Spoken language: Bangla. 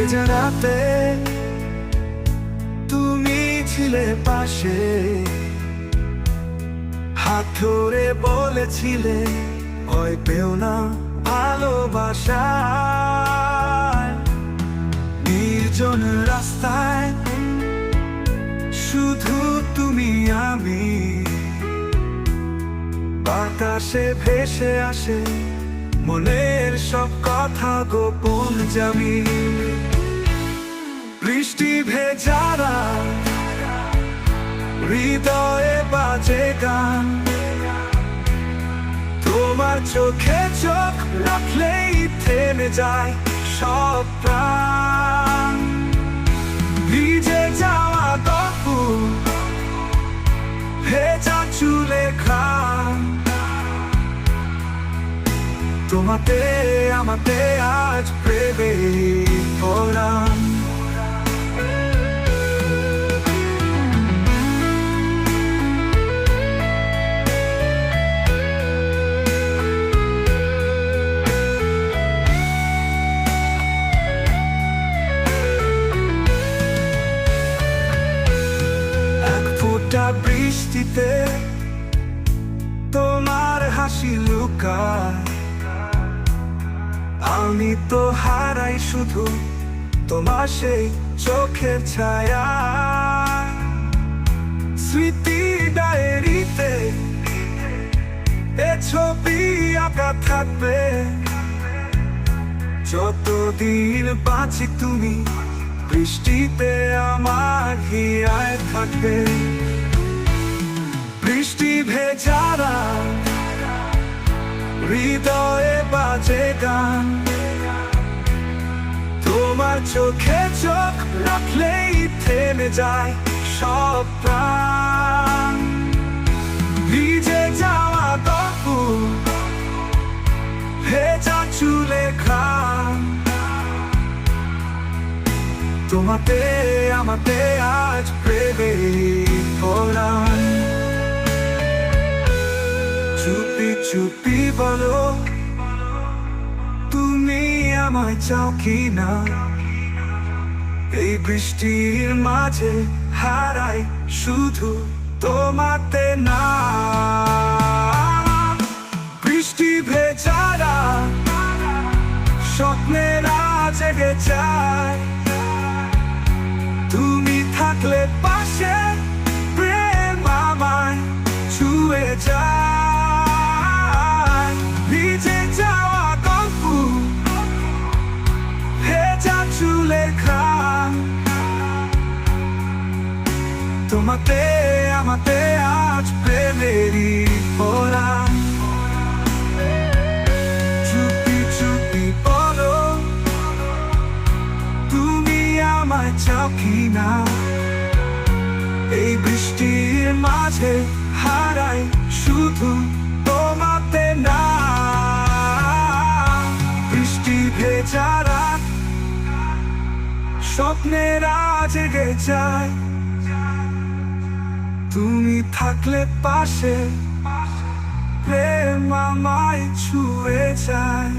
ভেজা রাতে তুমি ছিলে পাশে, হাত ধরে বলেছিলে ভয় পেও না ভালোবাসা। নির্জন রাস্তায় শুধু তুমি আমি, বাতাসে ভেসে আসে মনের সব কথা গোপন জামি। বৃষ্টি ভেজা রাত, হৃদয়ে বাজে গান, তোমার চোখে চোখ রাখলেই থেমে যায় সব প্রাণ। ভিজে যাওয়া দুপুর, ভেজা চুলে ঘাম, তোমাতে আমাতে আজ প্রেমে পরাণ। বৃষ্টিতে তোমার হাসি লুকায়, আমি তো হারাই শুধু তোমার সেই চোখের ছায়া। স্মৃতি ডায়েরিতে এ ছবি আঁকা থাকবে, যতদিন বাঁচি তুমি বৃষ্টিতে আমার হিয়ায় থাকবে। বৃষ্টি ভেজা রাত, হৃদয়ে বাজে গান, তোমার চোখে চোখ রাখলেই থেমে যায় সব প্রাণ। ভিজে যাওয়া দুপুর, ভেজা চুলে ঘাম, তোমাতে আমাতে আজ প্রেমে পরাণ। চুপি চুপি বলো তুমি আমায় চাও কি না, এই বৃষ্টির মাঝে হারাই শুধু তোমাতে না। বৃষ্টি ভেজা রাত, স্বপ্নেরা জেগে যায়, তুমি থাকলে পাশে প্রেম আমায় ছুঁয়ে যায়। ভিজে যাওয়া গল্প, ভেজা চুলে ঘাম, তোমাতে আমাতে আজ প্রেমেরই পরাণ। চুপি চুপি বলো তুমি আমায় চাও কি না, এই বৃষ্টির মাঝে হারাই শুধু তোমাতে না। বৃষ্টি ভেজা রাত, স্বপ্নেরা জেগে যায়, তুমি থাকলে পাশে প্রেম আমায় ছুঁয়ে যায়।